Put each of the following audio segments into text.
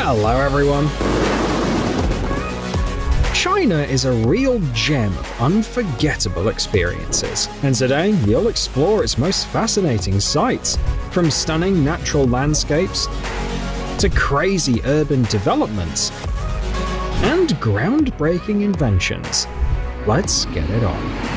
Hello everyone! China is a real gem of unforgettable experiences, and today you'll explore its most fascinating sights, from stunning natural landscapes to crazy urban developments and groundbreaking inventions. Let's get it on.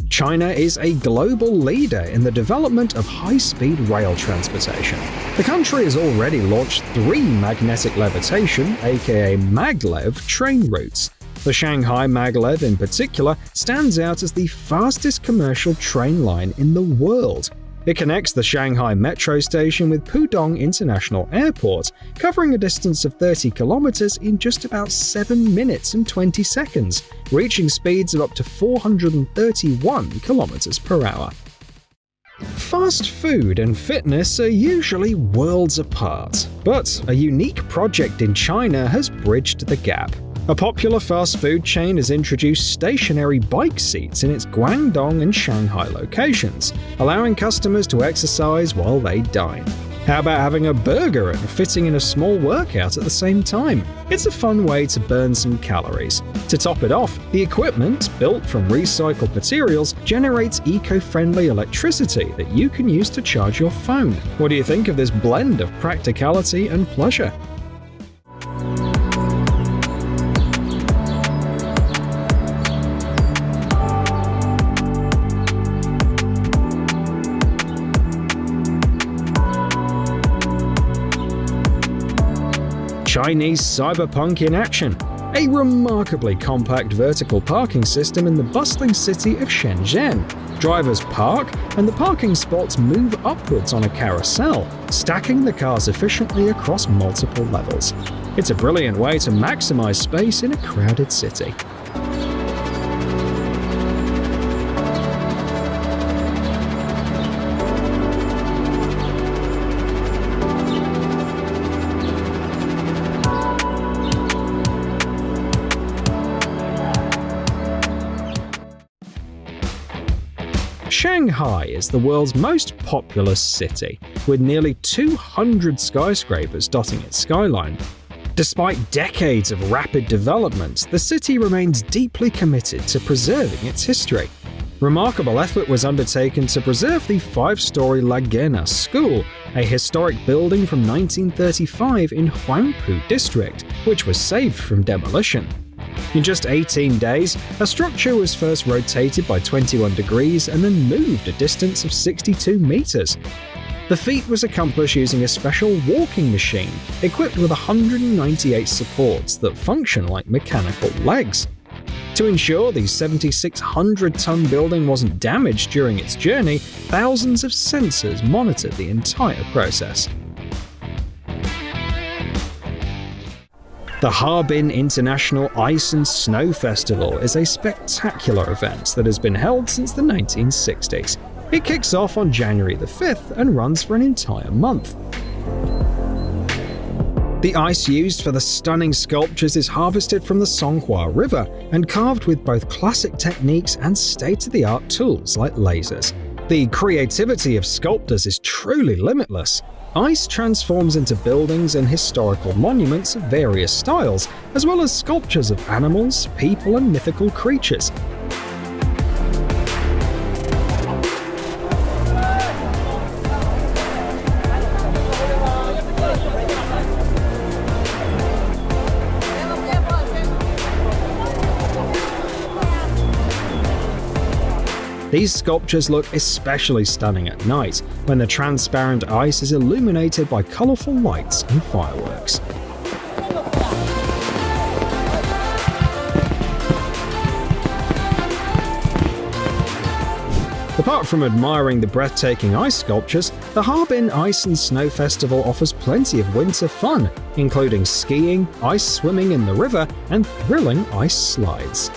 China is a global leader in the development of high-speed rail transportation. The country has already launched 3 magnetic levitation, aka maglev, train routes. The Shanghai Maglev in particular stands out as the fastest commercial train line in the world. It connects the Shanghai Metro station with Pudong International Airport, covering a distance of 30 kilometers in just about 7 minutes and 20 seconds, reaching speeds of up to 431 kilometers per hour. Fast food and fitness are usually worlds apart, but a unique project in China has bridged the gap. A popular fast food chain has introduced stationary bike seats in its Guangdong and Shanghai locations, allowing customers to exercise while they dine. How about having a burger and fitting in a small workout at the same time? It's a fun way to burn some calories. To top it off, the equipment, built from recycled materials, generates eco-friendly electricity that you can use to charge your phone. What do you think of this blend of practicality and pleasure? Chinese cyberpunk in action, a remarkably compact vertical parking system in the bustling city of Shenzhen. Drivers park, and the parking spots move upwards on a carousel, stacking the cars efficiently across multiple levels. It's a brilliant way to maximize space in a crowded city. Shanghai is the world's most populous city, with nearly 200 skyscrapers dotting its skyline. Despite decades of rapid development, the city remains deeply committed to preserving its history. Remarkable effort was undertaken to preserve the 5-story Lagena School, a historic building from 1935 in Huangpu District, which was saved from demolition. In just 18 days, a structure was first rotated by 21 degrees and then moved a distance of 62 meters. The feat was accomplished using a special walking machine equipped with 198 supports that function like mechanical legs. To ensure the 7,600-ton building wasn't damaged during its journey, thousands of sensors monitored the entire process. The Harbin International Ice and Snow Festival is a spectacular event that has been held since the 1960s. It kicks off on January the 5th and runs for an entire month. The ice used for the stunning sculptures is harvested from the Songhua River and carved with both classic techniques and state-of-the-art tools like lasers. The creativity of sculptors is truly limitless. Ice transforms into buildings and historical monuments of various styles, as well as sculptures of animals, people, and mythical creatures. These sculptures look especially stunning at night, when the transparent ice is illuminated by colorful lights and fireworks. Apart from admiring the breathtaking ice sculptures, the Harbin Ice and Snow Festival offers plenty of winter fun, including skiing, ice swimming in the river, and thrilling ice slides.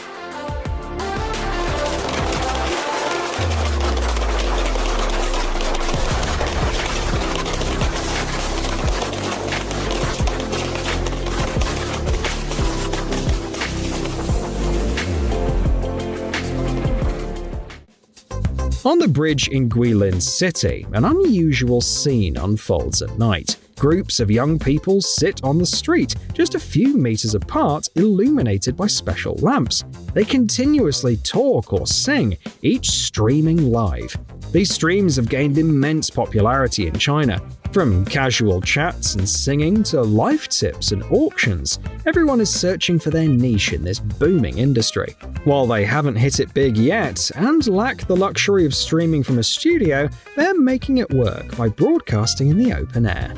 On the bridge in Guilin City, an unusual scene unfolds at night. Groups of young people sit on the street, just a few meters apart, illuminated by special lamps. They continuously talk or sing, each streaming live. These streams have gained immense popularity in China. From casual chats and singing to life tips and auctions, everyone is searching for their niche in this booming industry. While they haven't hit it big yet and lack the luxury of streaming from a studio, they're making it work by broadcasting in the open air.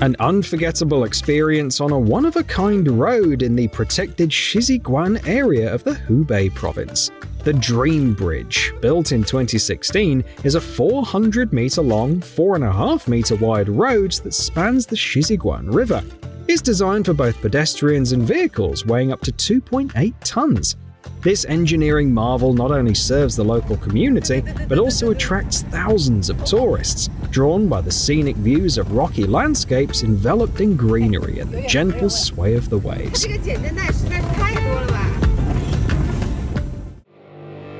An unforgettable experience on a one-of-a-kind road in the protected Shiziguan area of the Hubei province. The Dream Bridge, built in 2016, is a 400-meter-long, 4.5-meter-wide road that spans the Shiziguan River. It's designed for both pedestrians and vehicles weighing up to 2.8 tons. This engineering marvel not only serves the local community, but also attracts thousands of tourists, drawn by the scenic views of rocky landscapes enveloped in greenery and the gentle sway of the waves.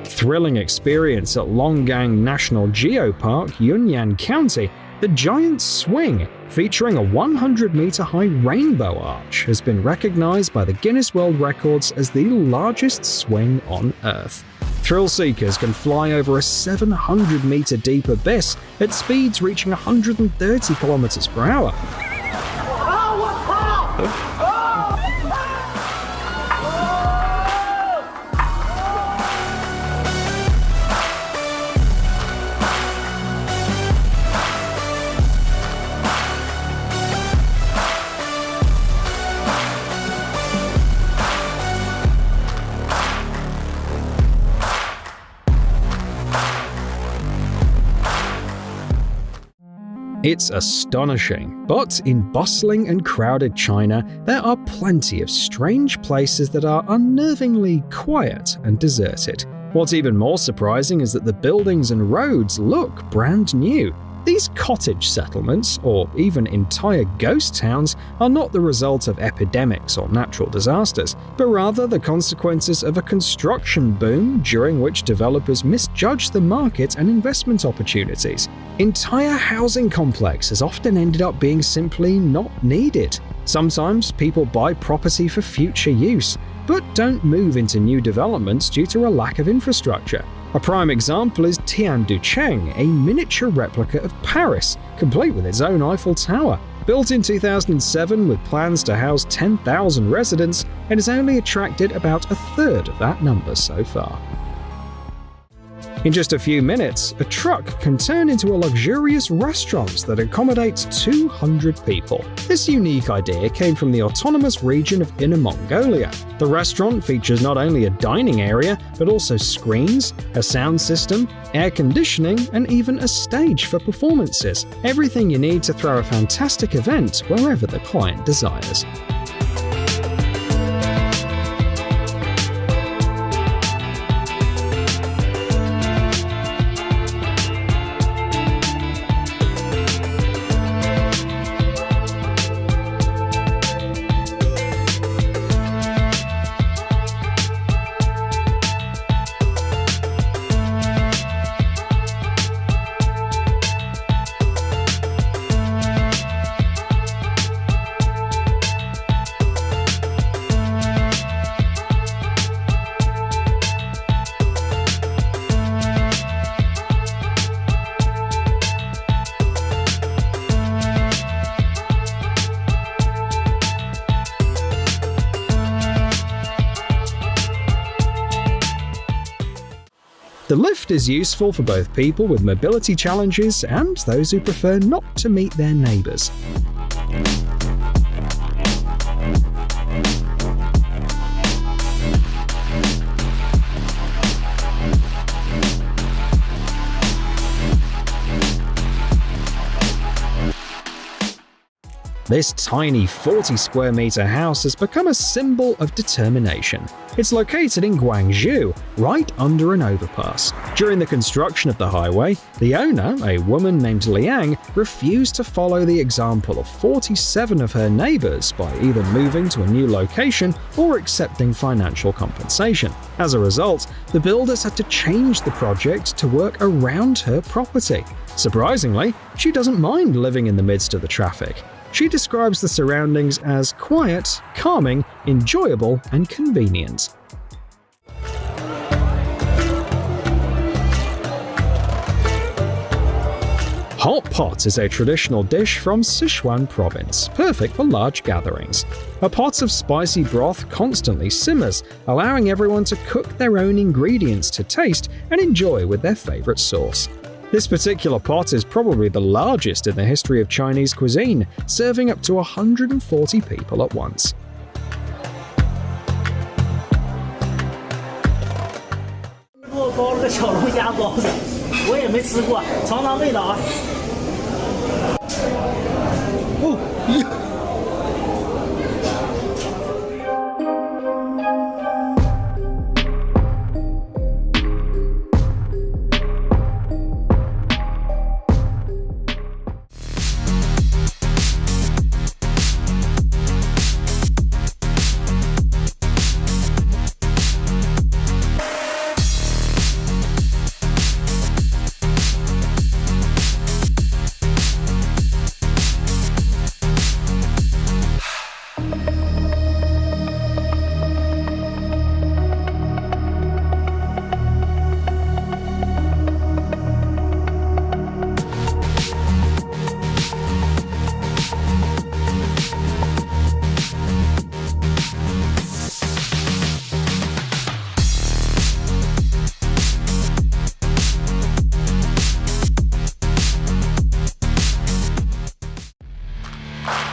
Thrilling experience at Longgang National Geopark, Yunnan County, the Giant Swing, featuring a 100-meter-high rainbow arch, has been recognized by the Guinness World Records as the largest swing on Earth. Thrill seekers can fly over a 700-meter deep abyss at speeds reaching 130 kilometers per hour. It's astonishing, but in bustling and crowded China, there are plenty of strange places that are unnervingly quiet and deserted. What's even more surprising is that the buildings and roads look brand new. These cottage settlements, or even entire ghost towns, are not the result of epidemics or natural disasters, but rather the consequences of a construction boom during which developers misjudged the market and investment opportunities. Entire housing complexes often ended up being simply not needed. Sometimes people buy property for future use, but don't move into new developments due to a lack of infrastructure. A prime example is Tianducheng, a miniature replica of Paris, complete with its own Eiffel Tower. Built in 2007 with plans to house 10,000 residents, it has only attracted about a third of that number so far. In just a few minutes, a truck can turn into a luxurious restaurant that accommodates 200 people. This unique idea came from the autonomous region of Inner Mongolia. The restaurant features not only a dining area, but also screens, a sound system, air conditioning, and even a stage for performances. Everything you need to throw a fantastic event wherever the client desires. The lift is useful for both people with mobility challenges and those who prefer not to meet their neighbors. This tiny 40 square meter house has become a symbol of determination. It's located in Guangzhou, right under an overpass. During the construction of the highway, the owner, a woman named Liang, refused to follow the example of 47 of her neighbors by either moving to a new location or accepting financial compensation. As a result, the builders had to change the project to work around her property. Surprisingly, she doesn't mind living in the midst of the traffic. She describes the surroundings as quiet, calming, enjoyable, and convenient. Hot pot is a traditional dish from Sichuan province, perfect for large gatherings. A pot of spicy broth constantly simmers, allowing everyone to cook their own ingredients to taste and enjoy with their favorite sauce. This particular pot is probably the largest in the history of Chinese cuisine, serving up to 140 people at once.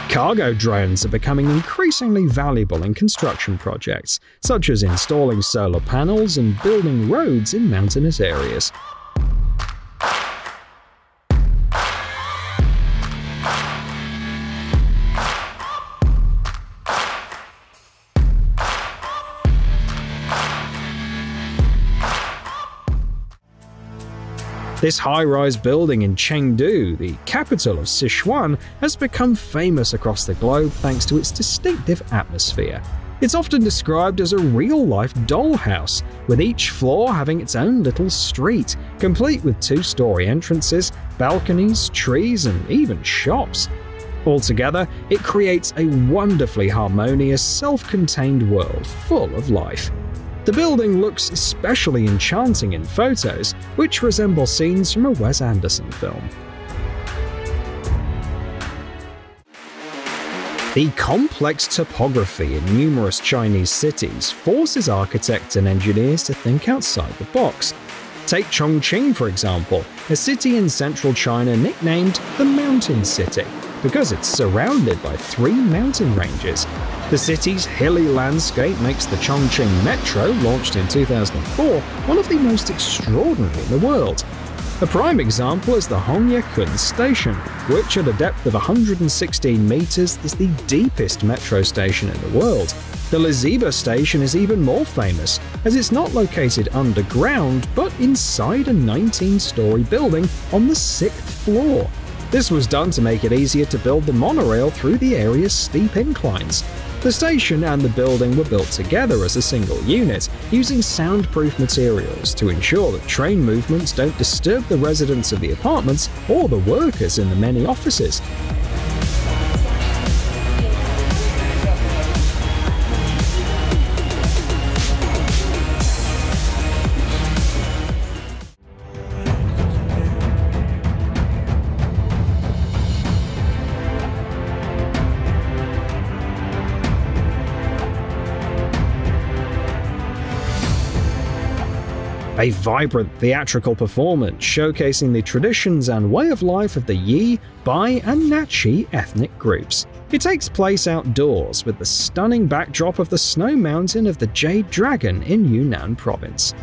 Cargo drones are becoming increasingly valuable in construction projects, such as installing solar panels and building roads in mountainous areas. This high-rise building in Chengdu, the capital of Sichuan, has become famous across the globe thanks to its distinctive atmosphere. It's often described as a real-life dollhouse, with each floor having its own little street, complete with two-story entrances, balconies, trees, and even shops. Altogether, it creates a wonderfully harmonious, self-contained world full of life. The building looks especially enchanting in photos, which resemble scenes from a Wes Anderson film. The complex topography in numerous Chinese cities forces architects and engineers to think outside the box. Take Chongqing, for example, a city in central China nicknamed the Mountain City, because it's surrounded by 3 mountain ranges. The city's hilly landscape makes the Chongqing Metro, launched in 2004, one of the most extraordinary in the world. A prime example is the Hongyekun Station, which at a depth of 116 meters is the deepest metro station in the world. The Liziba station is even more famous, as it's not located underground, but inside a 19-story building on the 6th floor. This was done to make it easier to build the monorail through the area's steep inclines. The station and the building were built together as a single unit, using soundproof materials to ensure that train movements don't disturb the residents of the apartments or the workers in the many offices. A vibrant theatrical performance showcasing the traditions and way of life of the Yi, Bai, and Nachi ethnic groups. It takes place outdoors with the stunning backdrop of the snow mountain of the Jade Dragon in Yunnan province.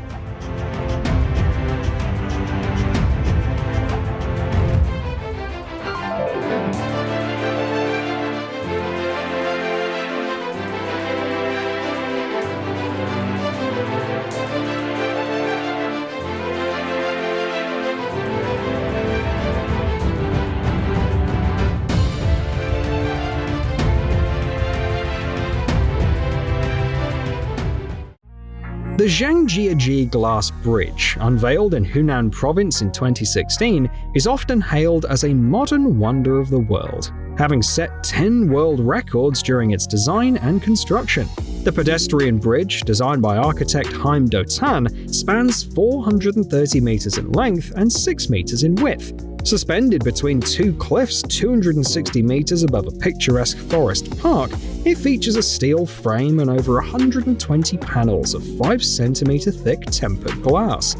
The Zhangjiajie Glass Bridge, unveiled in Hunan Province in 2016, is often hailed as a modern wonder of the world, having set 10 world records during its design and construction. The pedestrian bridge, designed by architect Haim Dotan, spans 430 meters in length and 6 meters in width. Suspended between two cliffs 260 meters above a picturesque forest park, it features a steel frame and over 120 panels of 5 centimeter thick tempered glass.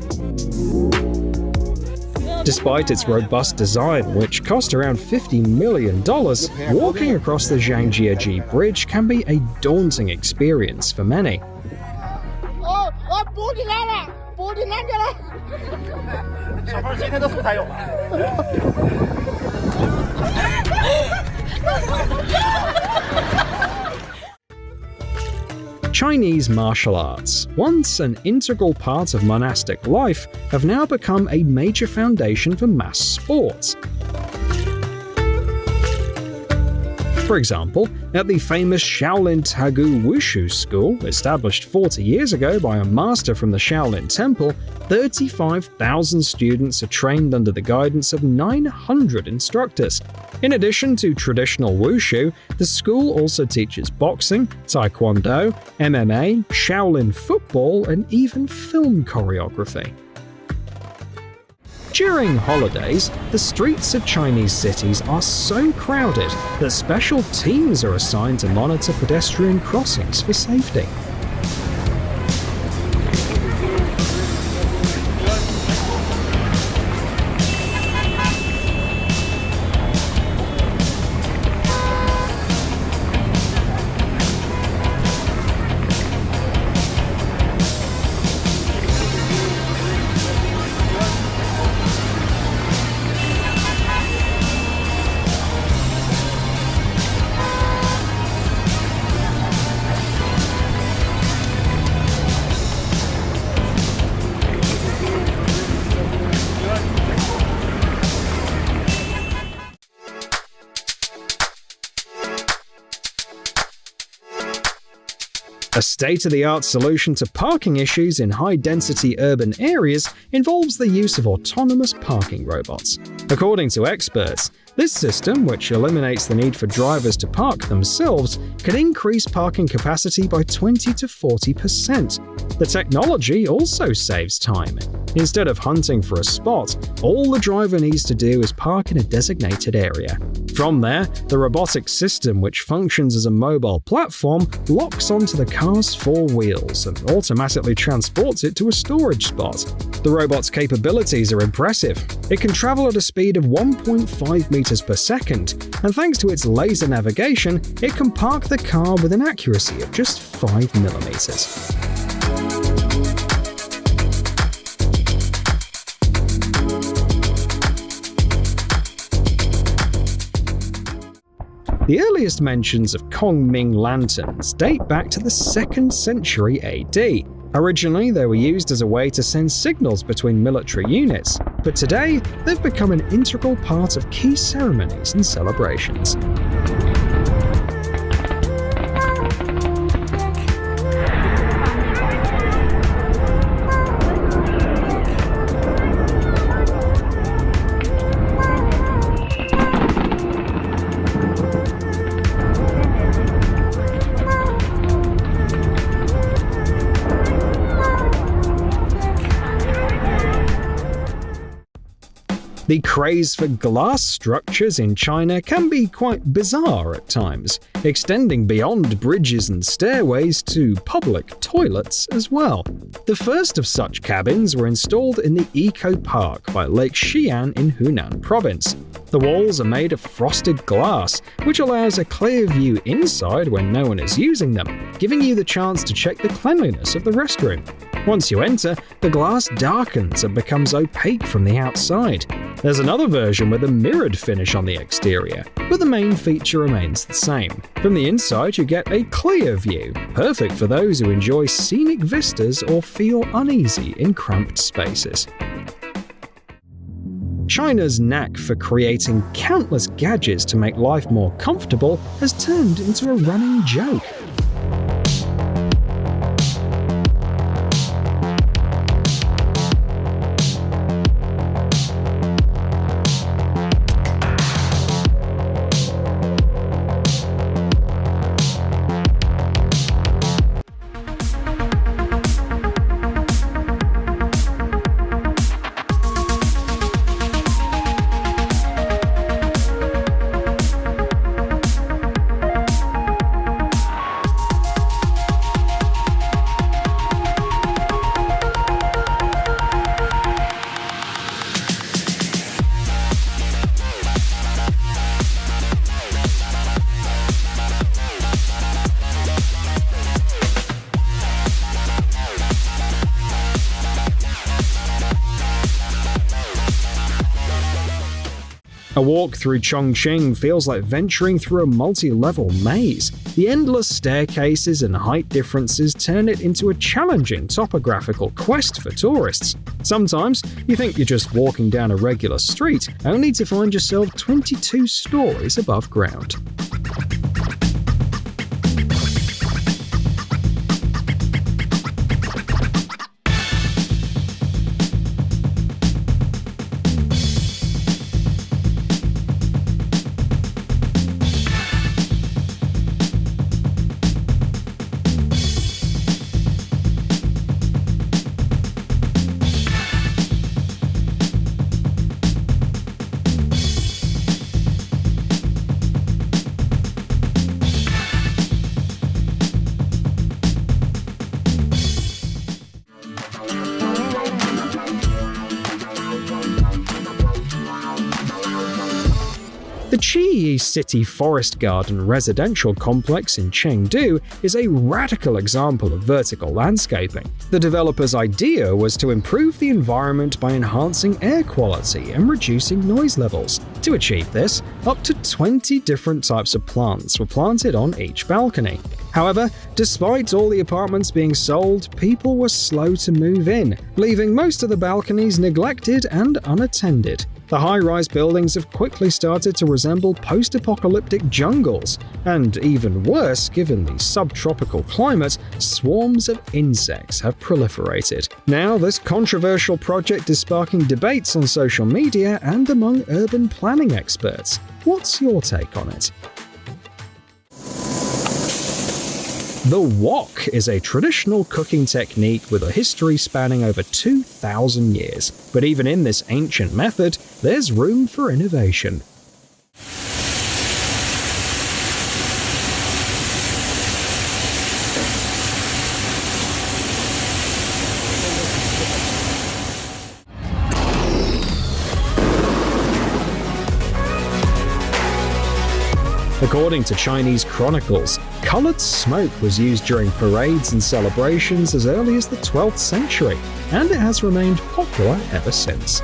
Despite its robust design, which cost around $50 million, walking across the Zhangjiajie Bridge can be a daunting experience for many. Chinese martial arts, once an integral part of monastic life, have now become a major foundation for mass sports. For example, at the famous Shaolin Tagu Wushu School, established 40 years ago by a master from the Shaolin Temple, 35,000 students are trained under the guidance of 900 instructors. In addition to traditional wushu, the school also teaches boxing, taekwondo, MMA, Shaolin football, and even film choreography. During holidays, the streets of Chinese cities are so crowded that special teams are assigned to monitor pedestrian crossings for safety. A state-of-the-art solution to parking issues in high-density urban areas involves the use of autonomous parking robots. According to experts, this system, which eliminates the need for drivers to park themselves, can increase parking capacity by 20 to 40%. The technology also saves time. Instead of hunting for a spot, all the driver needs to do is park in a designated area. From there, the robotic system, which functions as a mobile platform, locks onto the car's 4 wheels and automatically transports it to a storage spot. The robot's capabilities are impressive. It can travel at a speed of 1.5 meters per second, and thanks to its laser navigation, it can park the car with an accuracy of just 5 millimeters. The earliest mentions of Kongming lanterns date back to the 2nd century AD. Originally, they were used as a way to send signals between military units, but today they've become an integral part of key ceremonies and celebrations. The craze for glass structures in China can be quite bizarre at times, extending beyond bridges and stairways to public toilets as well. The first of such cabins were installed in the Eco Park by Lake Xi'an in Hunan Province. The walls are made of frosted glass, which allows a clear view inside when no one is using them, giving you the chance to check the cleanliness of the restroom. Once you enter, the glass darkens and becomes opaque from the outside. There's another version with a mirrored finish on the exterior, but the main feature remains the same. From the inside, you get a clear view, perfect for those who enjoy scenic vistas or feel uneasy in cramped spaces. China's knack for creating countless gadgets to make life more comfortable has turned into a running joke. A walk through Chongqing feels like venturing through a multi-level maze. The endless staircases and height differences turn it into a challenging topographical quest for tourists. Sometimes you think you're just walking down a regular street, only to find yourself 22 stories above ground. The Chiyi City Forest Garden residential complex in Chengdu is a radical example of vertical landscaping. The developer's idea was to improve the environment by enhancing air quality and reducing noise levels. To achieve this, up to 20 different types of plants were planted on each balcony. However, despite all the apartments being sold, people were slow to move in, leaving most of the balconies neglected and unattended. The high-rise buildings have quickly started to resemble post-apocalyptic jungles, and even worse, given the subtropical climate, swarms of insects have proliferated. Now, this controversial project is sparking debates on social media and among urban planning experts. What's your take on it? The wok is a traditional cooking technique with a history spanning over 2,000 years. But even in this ancient method, there's room for innovation. According to Chinese chronicles, colored smoke was used during parades and celebrations as early as the 12th century, and it has remained popular ever since.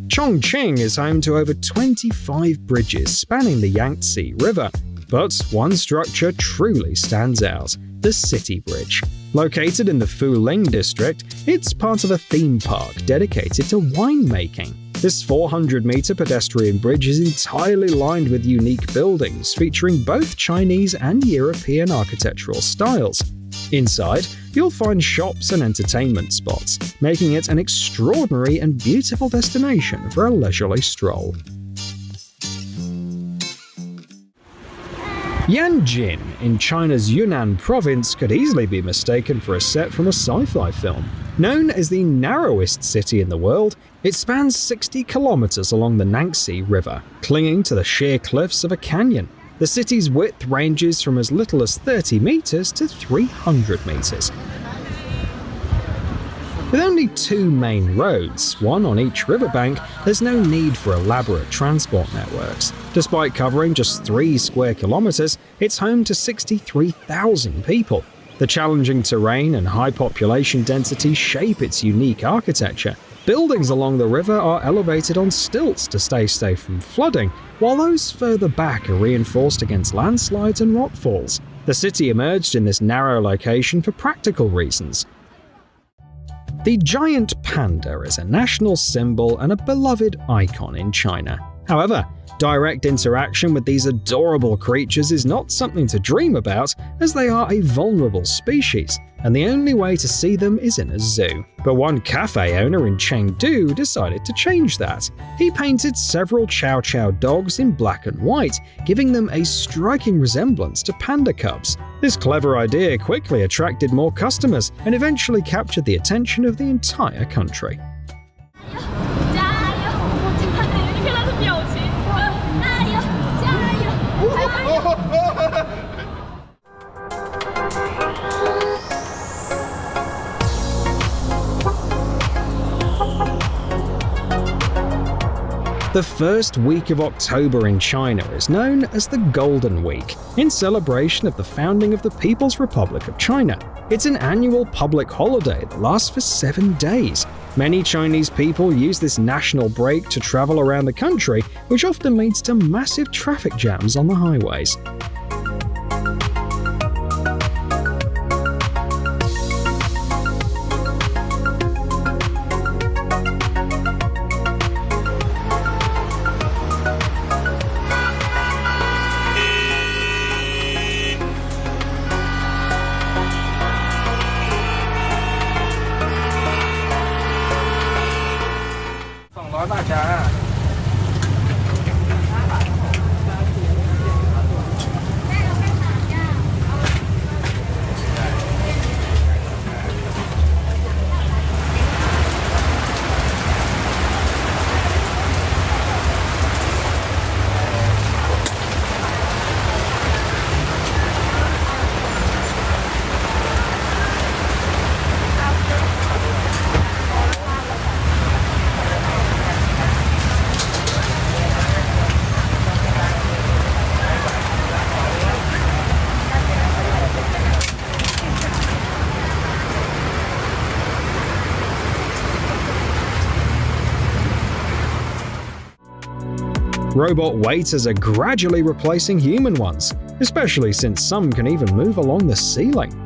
Chongqing is home to over 25 bridges spanning the Yangtze River, but one structure truly stands out: the City Bridge. Located in the Fuling district, it's part of a theme park dedicated to winemaking. This 400-meter pedestrian bridge is entirely lined with unique buildings featuring both Chinese and European architectural styles. Inside, you'll find shops and entertainment spots, making it an extraordinary and beautiful destination for a leisurely stroll. Yanjin, in China's Yunnan province, could easily be mistaken for a set from a sci-fi film. Known as the narrowest city in the world, it spans 60 kilometers along the Yangtze River, clinging to the sheer cliffs of a canyon. The city's width ranges from as little as 30 meters to 300 meters. With only two main roads, one on each riverbank, there's no need for elaborate transport networks. Despite covering just 3 square kilometers, it's home to 63,000 people. The challenging terrain and high population density shape its unique architecture. Buildings along the river are elevated on stilts to stay safe from flooding, while those further back are reinforced against landslides and rockfalls. The city emerged in this narrow location for practical reasons. The giant panda is a national symbol and a beloved icon in China. However, direct interaction with these adorable creatures is not something to dream about, as they are a vulnerable species, and the only way to see them is in a zoo. But one cafe owner in Chengdu decided to change that. He painted several Chow Chow dogs in black and white, giving them a striking resemblance to panda cubs. This clever idea quickly attracted more customers and eventually captured the attention of the entire country. The first week of October in China is known as the Golden Week, in celebration of the founding of the People's Republic of China. It's an annual public holiday that lasts for 7 days. Many Chinese people use this national break to travel around the country, which often leads to massive traffic jams on the highways. Robot waiters are gradually replacing human ones, especially since some can even move along the ceiling.